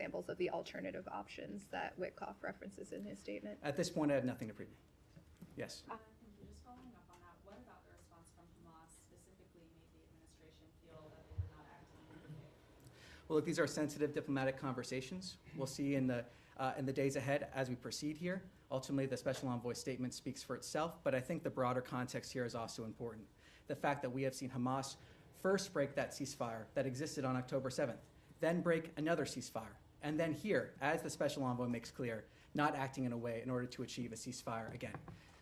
examples of the alternative options that Witkoff references in his statement? At this point, I have nothing to preview. Yes. Thank you. Just following up on that, what about the response from Hamas specifically made the administration feel that they were not acting in good faith? Well, look, these are sensitive diplomatic conversations. We'll see in the days ahead as we proceed here. Ultimately, the Special Envoy's statement speaks for itself, but I think the broader context here is also important. The fact that we have seen Hamas first break that ceasefire that existed on October 7th, then break another ceasefire, and then here, as the Special Envoy makes clear, not acting in a way in order to achieve a ceasefire again.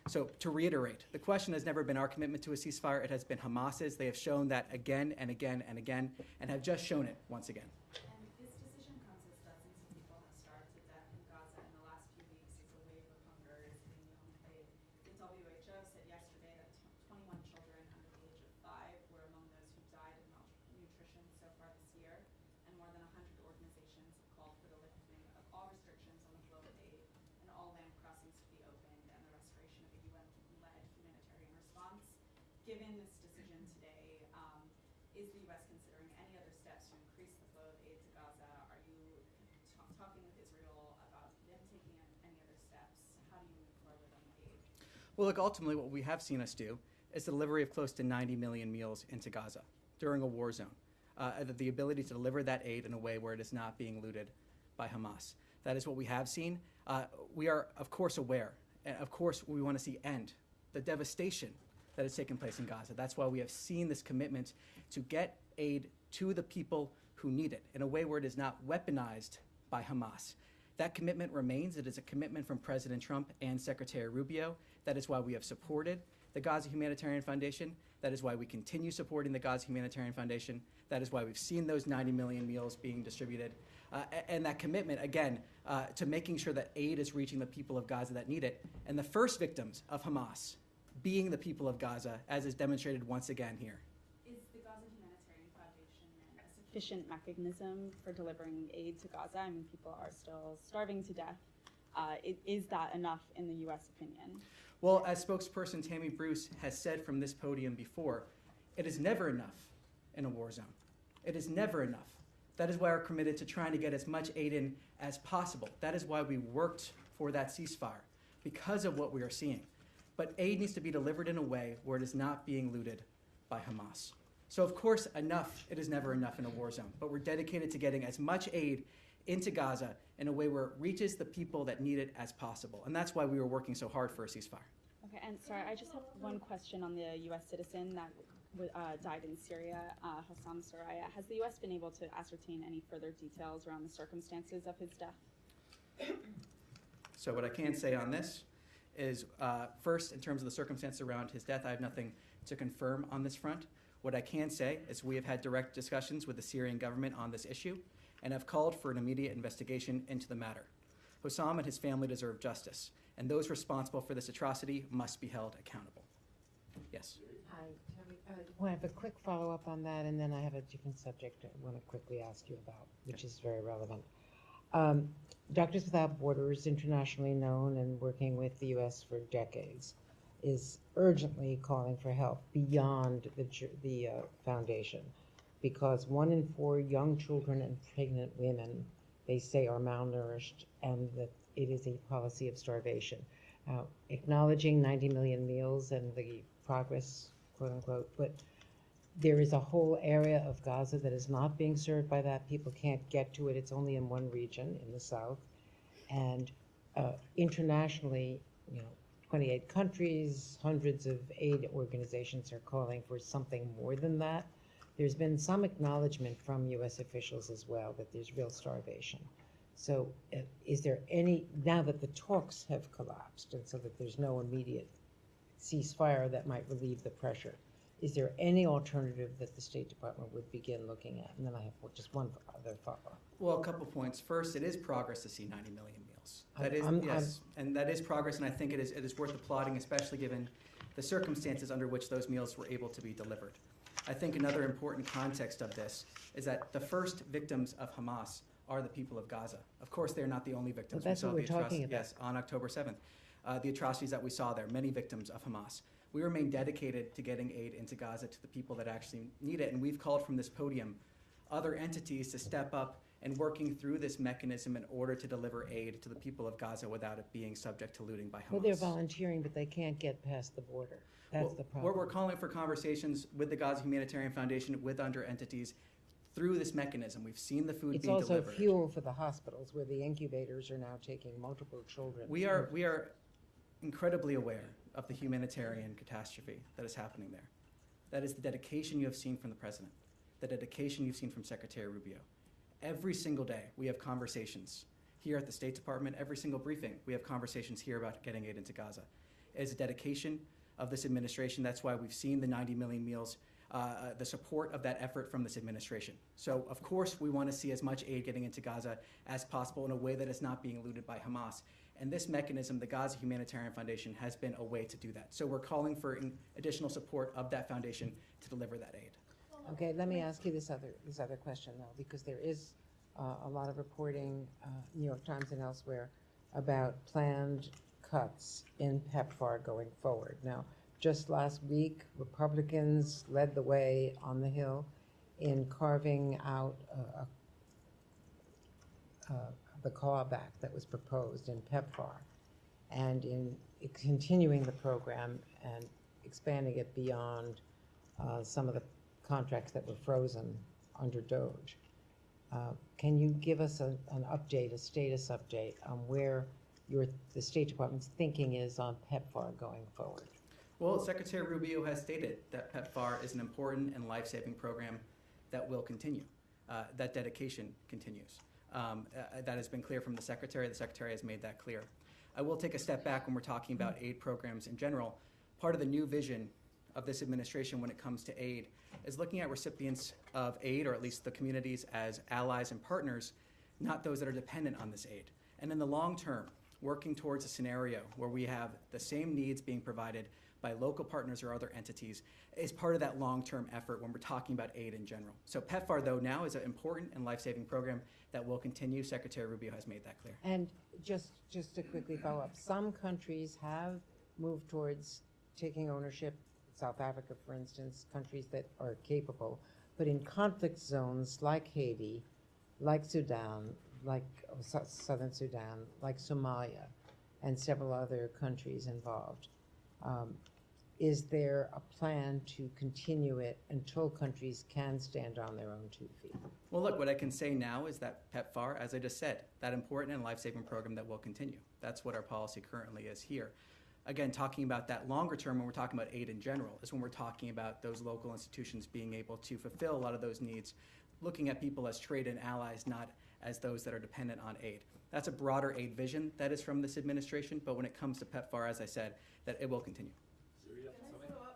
So to reiterate, the question has never been our commitment to a ceasefire. It has been Hamas's. They have shown that again and again and again, and have just shown it once again. And this decision comes as dozens of people have starved to death in Gaza in the last few weeks as a wave of hunger is hitting young kids. The WHO said yesterday that 21 children under the age of 5 were among those who died of malnutrition so far this year, and more than 100 organizations have called for the lifting of all restrictions on the flow of aid and all land crossings to be opened and the restoration of a UN-led humanitarian response. Given this decision today, is the U.S. considering any other steps to increase the flow of aid to Gaza? Are you talking with Israel about them taking any other steps? How do you move forward on the aid? Well, look, ultimately what we have seen us do is the delivery of close to 90 million meals into Gaza during a war zone. The ability to deliver that aid in a way where it is not being looted by Hamas. That is what we have seen. We are, of course, aware, and of course we want to see end the devastation that has taken place in Gaza. That's why we have seen this commitment to get aid to the people who need it in a way where it is not weaponized by Hamas. That commitment remains. It is a commitment from President Trump and Secretary Rubio. That is why we have supported the Gaza Humanitarian Foundation. That is why we continue supporting the Gaza Humanitarian Foundation. That is why we've seen those 90 million meals being distributed. And that commitment, again, to making sure that aid is reaching the people of Gaza that need it. And the first victims of Hamas being the people of Gaza, as is demonstrated once again here. Is the Gaza Humanitarian Foundation a sufficient mechanism for delivering aid to Gaza? I mean, people are still starving to death. Is that enough in the U.S. opinion? Well, as spokesperson Tammy Bruce has said from this podium before, it is never enough in a war zone. It is never enough. That is why we're committed to trying to get as much aid in as possible. That is why we worked for that ceasefire, because of what we are seeing. But aid needs to be delivered in a way where it is not being looted by Hamas. So of course, it is never enough in a war zone, but we're dedicated to getting as much aid into Gaza in a way where it reaches the people that need it as possible. And that's why we were working so hard for a ceasefire. Okay, and sorry, I just have one question on the U.S. citizen that died in Syria, Hossam Soraya. Has the U.S. been able to ascertain any further details around the circumstances of his death? So what I can say on this is, first, in terms of the circumstances around his death, I have nothing to confirm on this front. What I can say is we have had direct discussions with the Syrian government on this issue and have called for an immediate investigation into the matter. Hossam and his family deserve justice, and those responsible for this atrocity must be held accountable. Yes. Hi, Tammy. I have a quick follow-up on that, and then I have a different subject I want to quickly ask you about, which is very relevant. Doctors Without Borders, internationally known and working with the U.S. for decades, is urgently calling for help beyond the foundation, because 1 in 4 young children and pregnant women, they say, are malnourished, and that it is a policy of starvation. Acknowledging 90 million meals and the progress, quote unquote, but there is a whole area of Gaza that is not being served by that. People can't get to it. It's only in one region, in the south. And internationally, 28 countries, hundreds of aid organizations are calling for something more than that. There's been some acknowledgement from U.S. officials as well that there's real starvation. So is there any, now that the talks have collapsed and so that there's no immediate ceasefire that might relieve the pressure, is there any alternative that the State Department would begin looking at? And then I have just one other follow-up. Well, a couple points. First, it is progress to see 90 million meals. That is, yes, and that is progress, and I think it is worth applauding, especially given the circumstances under which those meals were able to be delivered. I think another important context of this is that the first victims of Hamas are the people of Gaza. Of course, they're not the only victims. Well, that's what we're talking about. Yes, on October 7th. The atrocities that we saw there, many victims of Hamas. We remain dedicated to getting aid into Gaza to the people that actually need it, and we've called from this podium other entities to step up and working through this mechanism in order to deliver aid to the people of Gaza without it being subject to looting by Hamas. Well, they're volunteering, but they can't get past the border. That's the problem. We're calling for conversations with the Gaza Humanitarian Foundation, with under entities, through this mechanism. We've seen the food It's being also delivered. fuel for the hospitals where the incubators are now taking multiple children. We are incredibly aware of the humanitarian catastrophe that is happening there. That is the dedication you have seen from the President, the dedication you've seen from Secretary Rubio. Every single day, we have conversations here at the State Department. Every single briefing, we have conversations here about getting aid into Gaza. It is a dedication of this administration. That's why we've seen the 90 million meals, the support of that effort from this administration. So, of course, we want to see as much aid getting into Gaza as possible in a way that is not being looted by Hamas. And this mechanism, the Gaza Humanitarian Foundation, has been a way to do that. So we're calling for additional support of that foundation to deliver that aid. Okay, let me ask you this other question though, because there is a lot of reporting, New York Times and elsewhere, about planned cuts in PEPFAR going forward. Now, just last week, Republicans led the way on the Hill in carving out the clawback that was proposed in PEPFAR and in continuing the program and expanding it beyond some of the contracts that were frozen under DOGE. Can you give us an update, a status update on where the State Department's thinking is on PEPFAR going forward? Well, Secretary Rubio has stated that PEPFAR is an important and life-saving program that will continue. That dedication continues. That has been clear from the Secretary. The Secretary has made that clear. I will take a step back when we're talking about aid programs in general. Part of the new vision of this administration when it comes to aid is looking at recipients of aid, or at least the communities, as allies and partners, not those that are dependent on this aid. And in the long term, working towards a scenario where we have the same needs being provided by local partners or other entities is part of that long-term effort when we're talking about aid in general. So PEPFAR, though, now is an important and life-saving program that will continue. Secretary Rubio has made that clear. And just to quickly follow up, some countries have moved towards taking ownership, South Africa, for instance, countries that are capable, but in conflict zones like Haiti, like Sudan, like Southern Sudan, like Somalia, and several other countries involved, is there a plan to continue it until countries can stand on their own 2 feet? Well, look, what I can say now is that PEPFAR, as I just said, that important and life-saving program that will continue. That's what our policy currently is here. Again, talking about that longer term, when we're talking about aid in general, is when we're talking about those local institutions being able to fulfill a lot of those needs, looking at people as trade and allies, not as those that are dependent on aid. That's a broader aid vision that is from this administration, but when it comes to PEPFAR, as I said, that it will continue.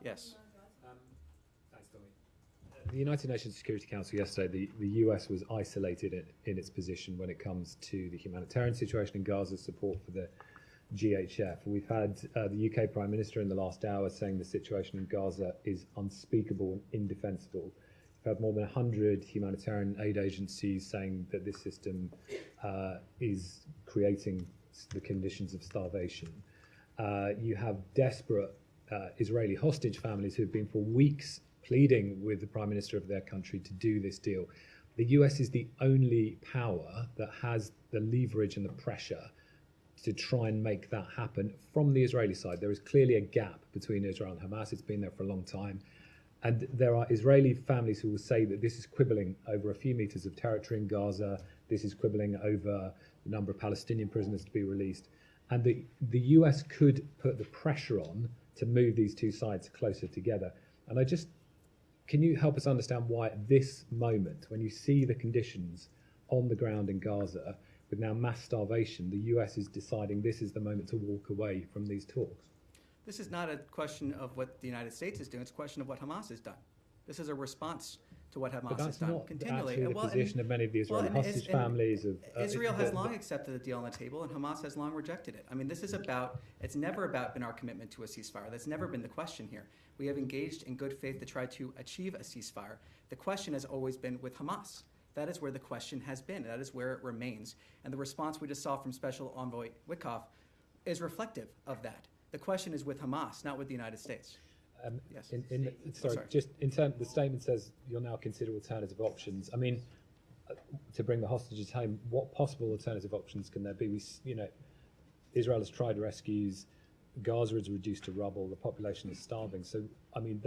Yes. Thanks, Tommy. The United Nations Security Council yesterday, the US was isolated in its position when it comes to the humanitarian situation in Gaza, support for the GHF. We've had the UK Prime Minister in the last hour saying the situation in Gaza is unspeakable and indefensible. We've had more than 100 humanitarian aid agencies saying that this system is creating the conditions of starvation. You have desperate Israeli hostage families who have been for weeks pleading with the Prime Minister of their country to do this deal. The US is the only power that has the leverage and the pressure to try and make that happen from the Israeli side. There is clearly a gap between Israel and Hamas. It's been there for a long time. And there are Israeli families who will say that this is quibbling over a few meters of territory in Gaza. This is quibbling over the number of Palestinian prisoners to be released. And the US could put the pressure on to move these two sides closer together. And can you help us understand why at this moment, when you see the conditions on the ground in Gaza, with now mass starvation, the US is deciding this is the moment to walk away from these talks? This is not a question of what the United States is doing. It's a question of what Hamas has done. This is a response to what Hamas has done continually. Actually the position of many of the Israeli hostage families. Israel has long accepted the deal on the table, and Hamas has long rejected it. I mean, it's never been our commitment to a ceasefire. That's never been the question here. We have engaged in good faith to try to achieve a ceasefire. The question has always been with Hamas. That is where the question has been. That is where it remains. And the response we just saw from Special Envoy Witkoff is reflective of that. The question is with Hamas, not with the United States. Just in terms, the statement says you'll now consider alternative options. I mean, to bring the hostages home, what possible alternative options can there be? Israel has tried rescues, Gaza is reduced to rubble, the population is starving. So, I mean,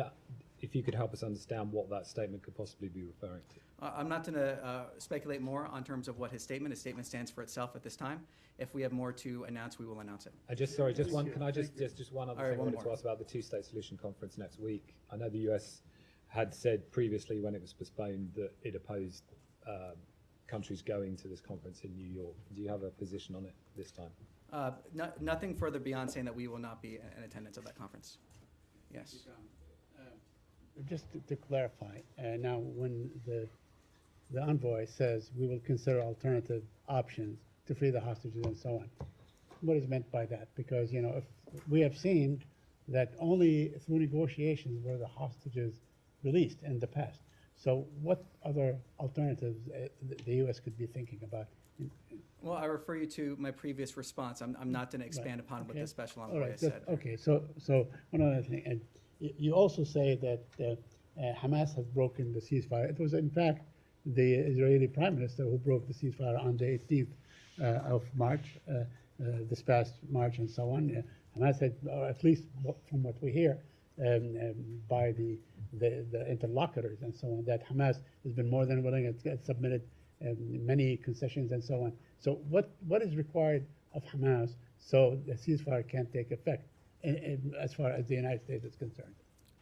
if you could help us understand what that statement could possibly be referring to. I'm not going to speculate more on terms of what his statement stands for itself at this time. If we have more to announce, we will announce it. Can I just one other All right, thing I one wanted to more. ask about the two-state solution conference next week. I know the US had said previously when it was postponed that it opposed countries going to this conference in New York. Do you have a position on it this time? Nothing further beyond saying that we will not be in attendance of that conference. Yes. Just to clarify, now when the envoy says we will consider alternative options to free the hostages and so on, what is meant by that? Because, if we have seen that only through negotiations were the hostages released in the past. So what other alternatives the U.S. could be thinking about? Well, I refer you to my previous response. I'm not going to expand upon what the special All envoy right, has said. okay, so one other thing, and you also say that Hamas has broken the ceasefire. It was, in fact, the Israeli Prime Minister who broke the ceasefire on the 18th of March, this past March and so on. Hamas had, or at least from what we hear by the interlocutors and so on, that Hamas has been more than willing and submitted many concessions and so on. So what is required of Hamas so the ceasefire can take effect as far as the United States is concerned?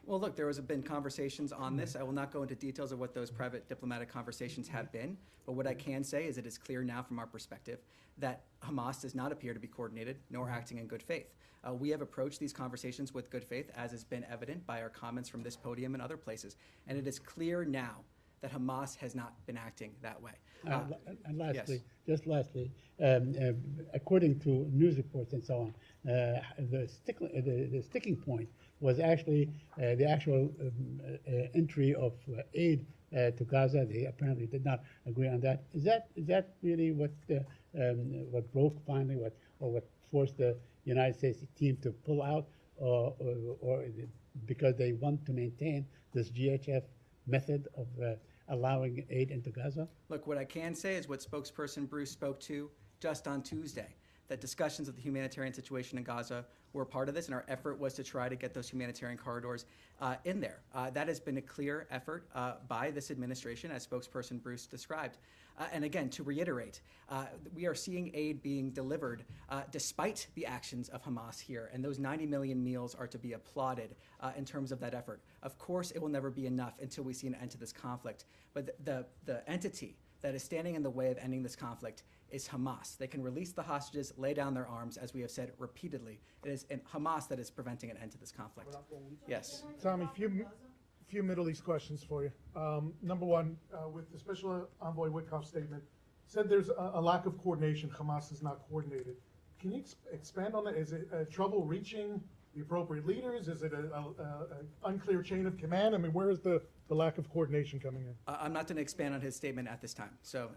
Well, look, there has been conversations on this. I will not go into details of what those private diplomatic conversations have been, but what I can say is it is clear now from our perspective that Hamas does not appear to be coordinated nor acting in good faith. We have approached these conversations with good faith, as has been evident by our comments from this podium and other places, and it is clear now that Hamas has not been acting that way. And lastly, yes. just lastly, according to news reports and so on, the sticking point was actually the actual entry of aid to Gaza. They apparently did not agree on that. Is that really what broke finally, what forced the United States team to pull out, or because they want to maintain this GHF method of allowing aid into Gaza? Look, what I can say is what spokesperson Bruce spoke to just on Tuesday, that discussions of the humanitarian situation in Gaza were part of this, and our effort was to try to get those humanitarian corridors in there. That has been a clear effort by this administration, as spokesperson Bruce described. And again, to reiterate, we are seeing aid being delivered despite the actions of Hamas here, and those 90 million meals are to be applauded in terms of that effort. Of course, it will never be enough until we see an end to this conflict, but the entity that is standing in the way of ending this conflict is Hamas. They can release the hostages, lay down their arms, as we have said repeatedly. It is Hamas that is preventing an end to this conflict. Yes. Tommy, few Middle East questions for you. Number one, with the Special Envoy Witkoff's statement, said there's a lack of coordination. Hamas is not coordinated. Can you expand on that? Is it trouble reaching the appropriate leaders? Is it an unclear chain of command? I mean, where is the lack of coordination coming in? I'm not going to expand on his statement at this time. So,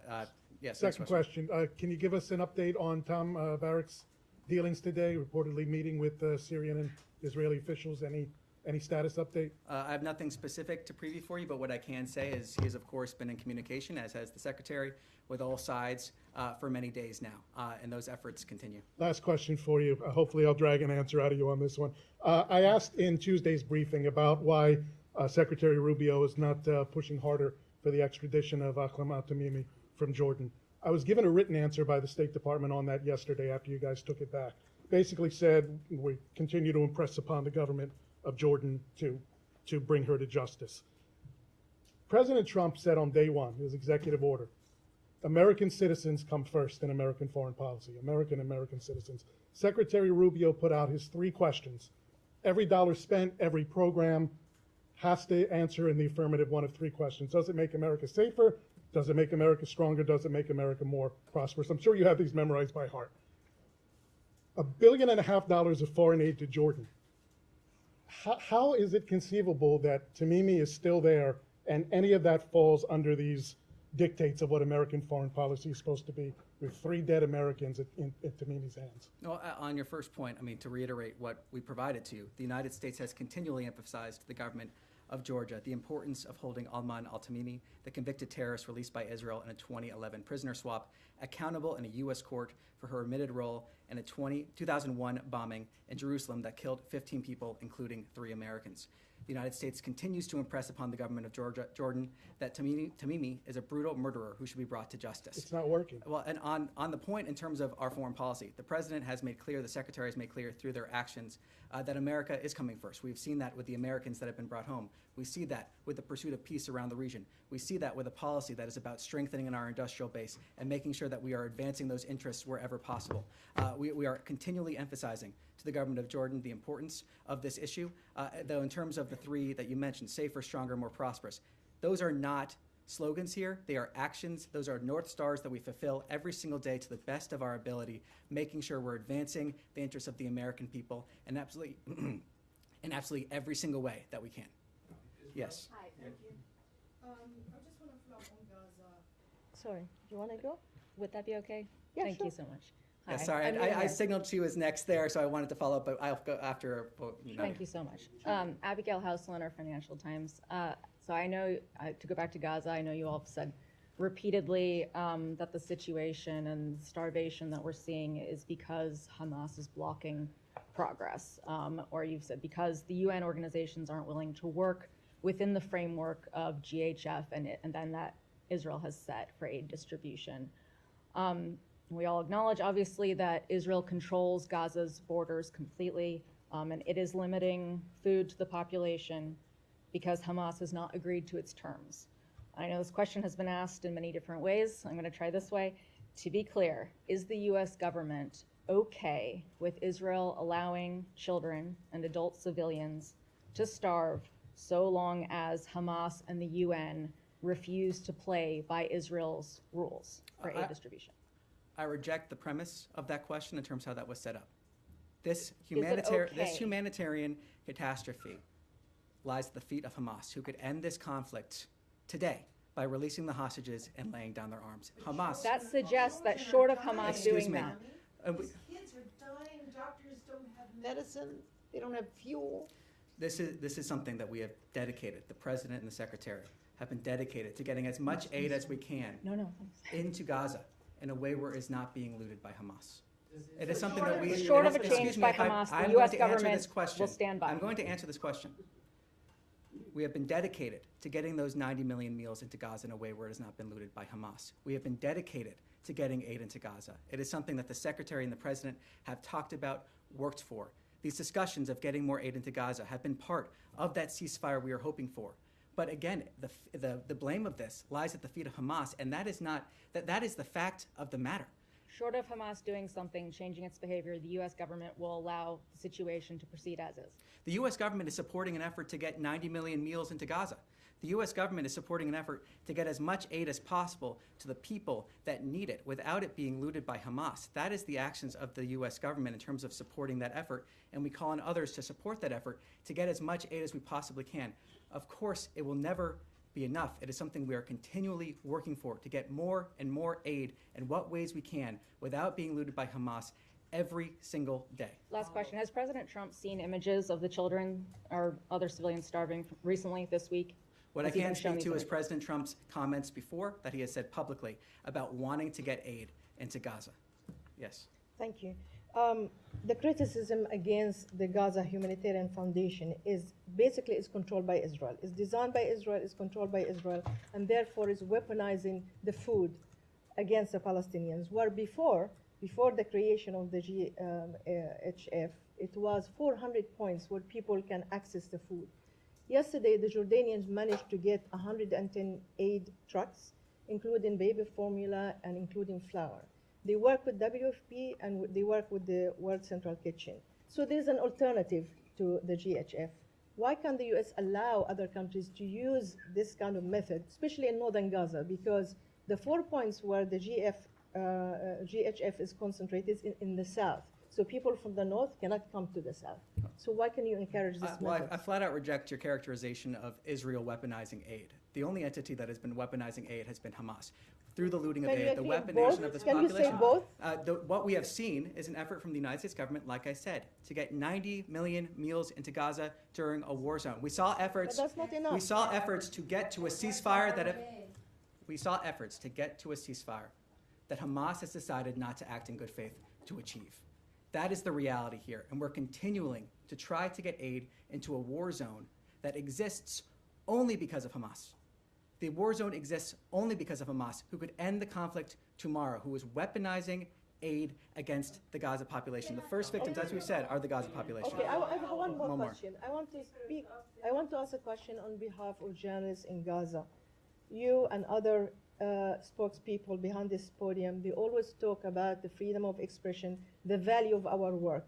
yes. Second question. Can you give us an update on Tom Barak's dealings today, reportedly meeting with Syrian and Israeli officials? Any status update? I have nothing specific to preview for you, but what I can say is he has, of course, been in communication, as has the Secretary, with all sides for many days now, and those efforts continue. Last question for you. Hopefully I'll drag an answer out of you on this one. I asked in Tuesday's briefing about why Secretary Rubio is not pushing harder for the extradition of Akram al-Tamimi from Jordan. I was given a written answer by the State Department on that yesterday after you guys took it back. Basically said we continue to impress upon the government of Jordan to bring her to justice. President Trump said on day one, his executive order, American citizens come first in American foreign policy, American citizens. Secretary Rubio put out his 3 questions. Every dollar spent, every program has to answer in the affirmative one of 3 questions. Does it make America safer? Does it make America stronger? Does it make America more prosperous? I'm sure you have these memorized by heart. $1.5 billion of foreign aid to Jordan. How is it conceivable that Tamimi is still there and any of that falls under these dictates of what American foreign policy is supposed to be, with 3 dead Americans in Tamimi's hands? Well, on your first point, I mean, to reiterate what we provided to you, the United States has continually emphasized to the government of Georgia the importance of holding Alman al-Tamimi, the convicted terrorist released by Israel in a 2011 prisoner swap, accountable in a U.S. court for her admitted role in a 2001 bombing in Jerusalem that killed 15 people, including 3 Americans. The United States continues to impress upon the government of Jordan that Tamimi is a brutal murderer who should be brought to justice. It's not working. Well, and on the point in terms of our foreign policy, the president has made clear, the secretary has made clear through their actions that America is coming first. We've seen that with the Americans that have been brought home. We see that with the pursuit of peace around the region. We see that with a policy that is about strengthening our industrial base and making sure that we are advancing those interests wherever possible. We are continually emphasizing to the government of Jordan the importance of this issue, though in terms of the 3 that you mentioned, safer, stronger, more prosperous, those are not slogans here. They are actions. Those are North Stars that we fulfill every single day to the best of our ability, making sure we're advancing the interests of the American people in absolutely, in absolutely every single way that we can. Yes. Hi, thank you. I just want to follow up on Gaza. Sorry, do you want to go? Would that be okay? Yeah, Thank sure. you so much. Yeah, Hi, sorry, I'm I Lydia. signaled she was next there, so I wanted to follow up, but I'll go after. Thank you so much. Abigail Houseland, Financial Times. So I know, to go back to Gaza, I know you all have said repeatedly that the situation and starvation that we're seeing is because Hamas is blocking progress, or you've said because the UN organizations aren't willing to work within the framework of GHF and then that Israel has set for aid distribution. We all acknowledge, obviously, that Israel controls Gaza's borders completely, and it is limiting food to the population because Hamas has not agreed to its terms. I know this question has been asked in many different ways. I'm going to try this way. To be clear, is the U.S. government okay with Israel allowing children and adult civilians to starve so long as Hamas and the UN refuse to play by Israel's rules for aid distribution? I reject the premise of that question in terms of how that was set up. This okay? humanitarian catastrophe lies at the feet of Hamas, who could end this conflict today by releasing the hostages and laying down their arms. Hamas. That suggests that short of Hamas Excuse doing me. that, These kids are dying, doctors don't have medicine, they don't have fuel. This is something that we have dedicated. The president and the secretary have been dedicated to getting as much aid as we can no, thanks. into Gaza in a way where it is not being looted by Hamas. It is something that we. Short of a excuse change me, by if I- Hamas, the I'm U.S. going to answer government this question. will stand by. I'm going to answer this question. We have been dedicated to getting those 90 million meals into Gaza in a way where it has not been looted by Hamas. We have been dedicated to getting aid into Gaza. It is something that the secretary and the president have talked about, worked for. These discussions of getting more aid into Gaza have been part of that ceasefire we are hoping for. But again, the blame of this lies at the feet of Hamas, and that is not that is the fact of the matter. Short of Hamas doing something, changing its behavior, the U.S. government will allow the situation to proceed as is. The U.S. government is supporting an effort to get 90 million meals into Gaza. The U.S. government is supporting an effort to get as much aid as possible to the people that need it without it being looted by Hamas. That is the actions of the U.S. government in terms of supporting that effort, and we call on others to support that effort to get as much aid as we possibly can. Of course, it will never be enough. It is something we are continually working for, to get more and more aid in what ways we can without being looted by Hamas every single day. Last question. Has President Trump seen images of the children or other civilians starving recently this week? What I Has he can been shown speak these to is images? President Trump's comments before that he has said publicly about wanting to get aid into Gaza. Yes. Thank you. The criticism against the Gaza Humanitarian Foundation is basically is controlled by Israel. It's designed by Israel, is controlled by Israel, and therefore is weaponizing the food against the Palestinians. Where before the creation of the GHF, it was 400 points where people can access the food. Yesterday, the Jordanians managed to get 110 aid trucks, including baby formula and including flour. They work with WFP and they work with the World Central Kitchen. So there's an alternative to the GHF. Why can't the US allow other countries to use this kind of method, especially in northern Gaza? Because the 4 points where the GHF is concentrated is in the south. So people from the north cannot come to the south. So why can you encourage this Well, method? I flat out reject your characterization of Israel weaponizing aid. The only entity that has been weaponizing aid has been Hamas. through the looting of Can you aid, the agree weaponization both? of this Can you say population. both? What we have seen is an effort from the United States government, like I said, to get 90 million meals into Gaza during a war zone. We saw efforts. But that's not enough. We saw efforts to get to a ceasefire we saw efforts to get to a ceasefire that Hamas has decided not to act in good faith to achieve. That is the reality here, and we're continuing to try to get aid into a war zone that exists only because of Hamas. The war zone exists only because of Hamas, who could end the conflict tomorrow, who is weaponizing aid against the Gaza population. The first victims, as we said, are the Gaza population. Okay, I have one more One more. question. I want to ask a question on behalf of journalists in Gaza. You and other spokespeople behind this podium, they always talk about the freedom of expression, the value of our work.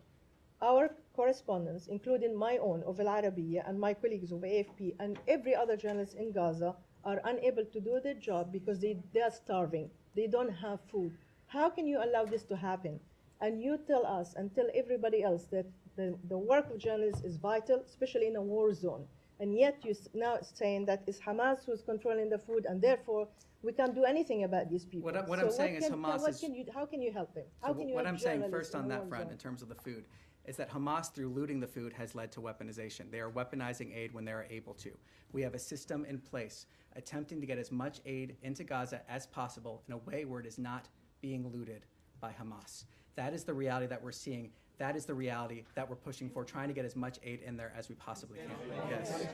Our correspondents, including my own of Al Arabiya and my colleagues of AFP and every other journalist in Gaza, are unable to do their job because they are starving. They don't have food. How can you allow this to happen? And you tell us and tell everybody else that the work of journalists is vital, especially in a war zone. And yet you're now saying that it's Hamas who's controlling the food, and therefore we can't do anything about these people. What I'm saying is Hamas is. How can you help them? How can you What help I'm saying journalists first on in a that war front, zone? in terms of the food, is that Hamas, through looting the food, has led to weaponization. They are weaponizing aid when they are able to. We have a system in place attempting to get as much aid into Gaza as possible in a way where it is not being looted by Hamas. That is the reality that we're seeing. That is the reality that we're pushing for, trying to get as much aid in there as we possibly can. Yes.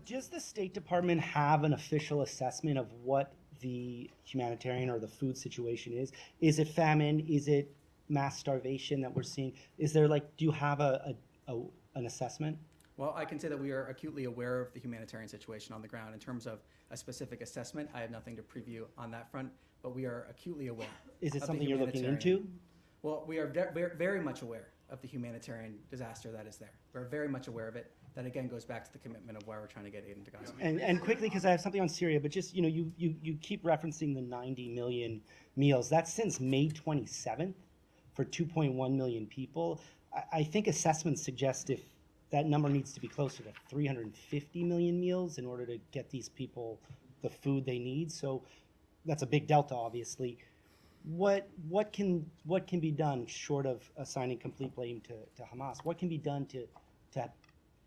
Does the State Department have an official assessment of what the humanitarian or the food situation is? Is it famine? Is it mass starvation that we're seeing? Is there do you have an assessment? Well, I can say that we are acutely aware of the humanitarian situation on the ground. In terms of a specific assessment, I have nothing to preview on that front, but we are acutely aware. Is it of the something you're looking humanitarian- into? Well, we are very much aware of the humanitarian disaster that is there. We're very much aware of it. That again goes back to the commitment of why we're trying to get aid into Gaza. And quickly, because I have something on Syria, but just you keep referencing the 90 million meals. That's since May 27th for 2.1 million people. I think assessments suggest if that number needs to be closer to 350 million meals in order to get these people the food they need. So that's a big delta, obviously. What can be done short of assigning complete blame to Hamas? What can be done to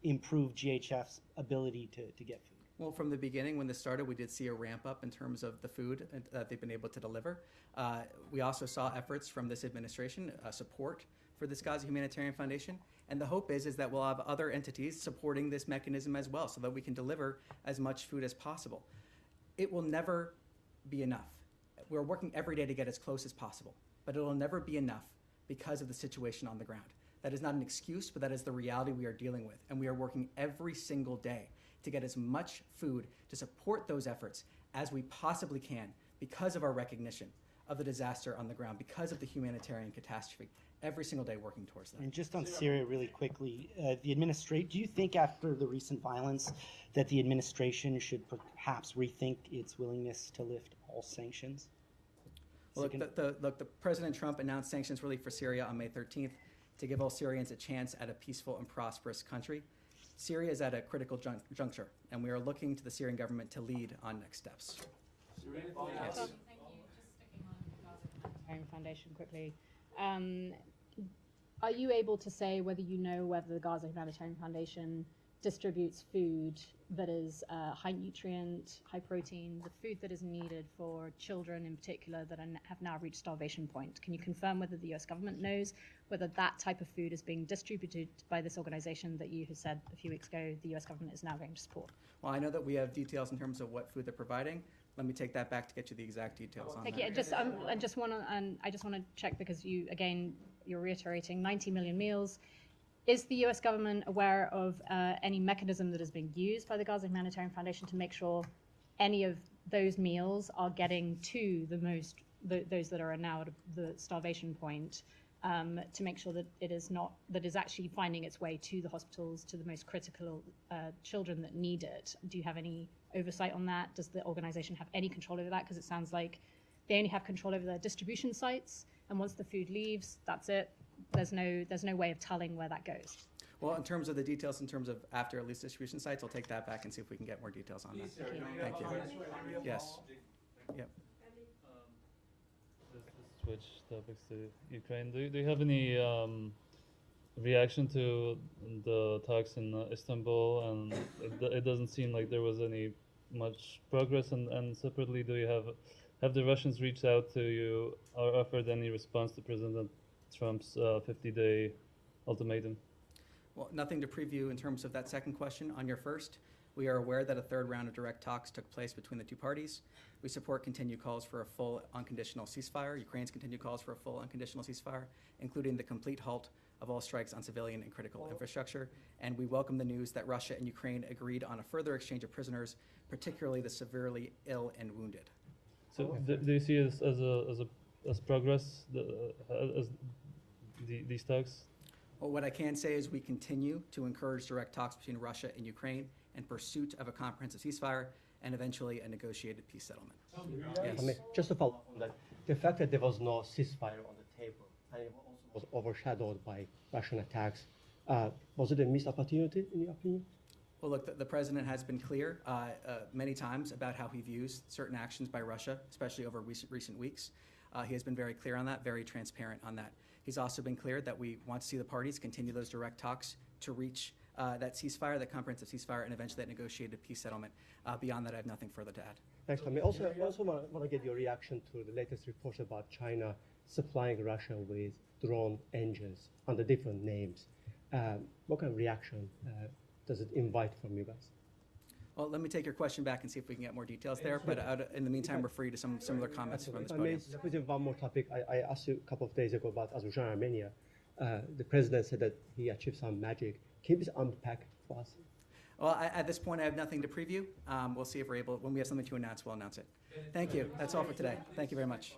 improve GHF's ability to get food? Well, from the beginning, when this started, we did see a ramp up in terms of the food that they've been able to deliver. We also saw efforts from this administration, support for this Gaza Humanitarian Foundation. And the hope is that we'll have other entities supporting this mechanism as well so that we can deliver as much food as possible. It will never be enough. We're working every day to get as close as possible, but it will never be enough because of the situation on the ground. That is not an excuse, but that is the reality we are dealing with. And we are working every single day to get as much food to support those efforts as we possibly can because of our recognition of the disaster on the ground, because of the humanitarian catastrophe. Every single day working towards that. And just on Syria really quickly, do you think after the recent violence that the administration should perhaps rethink its willingness to lift all sanctions? Well, look, President Trump announced sanctions relief for Syria on May 13th to give all Syrians a chance at a peaceful and prosperous country. Syria is at a critical juncture, and we are looking to the Syrian government to lead on next steps. Yes. Thank you. Just sticking on the Gaza Humanitarian Foundation quickly. Are you able to say whether the Gaza Humanitarian Foundation distributes food that is high nutrient, high protein, the food that is needed for children in particular that have now reached starvation point? Can you confirm whether the US government knows whether that type of food is being distributed by this organization that you have said a few weeks ago the US government is now going to support? Well, I know that we have details in terms of what food they're providing. Let me take that back to get you the exact details on Thank that. you. I just want to check because you're reiterating 90 million meals. Is the U.S. government aware of any mechanism that is being used by the Gaza Humanitarian Foundation to make sure any of those meals are getting to those that are now at the starvation point, to make sure that it is actually finding its way to the hospitals, to the most critical children that need it? Do you have any oversight on that? Does the organization have any control over that? Because it sounds like they only have control over their distribution sites, and once the food leaves, that's it. There's no way of telling where that goes. Well, in terms of the details, in terms of after lease distribution sites, I'll take that back and see if we can get more details on that. Thank you. Yes. Yep. Just to switch topics to Ukraine. Do you have any reaction to the talks in Istanbul? And it doesn't seem like there was any much progress. And separately, do you have the Russians reached out to you or offered any response to President Trump's 50-day ultimatum? Well, nothing to preview in terms of that second question. On your first, we are aware that a third round of direct talks took place between the two parties. We support continued calls for a full unconditional ceasefire, Ukraine's continued calls for a full unconditional ceasefire, including the complete halt of all strikes on civilian and critical infrastructure. And we welcome the news that Russia and Ukraine agreed on a further exchange of prisoners, particularly the severely ill and wounded. So do you see it as progress, these talks? Well, what I can say is we continue to encourage direct talks between Russia and Ukraine in pursuit of a comprehensive ceasefire and eventually a negotiated peace settlement. Yes. I mean, just to follow up on that, the fact that there was no ceasefire on the table and it also was overshadowed by Russian attacks, was it a missed opportunity in your opinion? Well, look, the president has been clear many times about how he views certain actions by Russia, especially over recent weeks. He has been very clear on that, very transparent on that. He's also been clear that we want to see the parties continue those direct talks to reach that ceasefire, that comprehensive ceasefire, and eventually that negotiated peace settlement. Beyond that, I have nothing further to add. Thanks, Tommy. I also want to get your reaction to the latest reports about China supplying Russia with drone engines under different names. What kind of reaction does it invite from you guys? Well, let me take your question back and see if we can get more details there. But in the meantime, refer you to some similar comments from this podium. If one more topic, I asked you a couple of days ago about Azerbaijan and Armenia. The president said that he achieved some magic. Can you please unpack for us? Well, at this point, I have nothing to preview. We'll see if we're able, when we have something to announce, we'll announce it. Thank you. That's all for today. Thank you very much.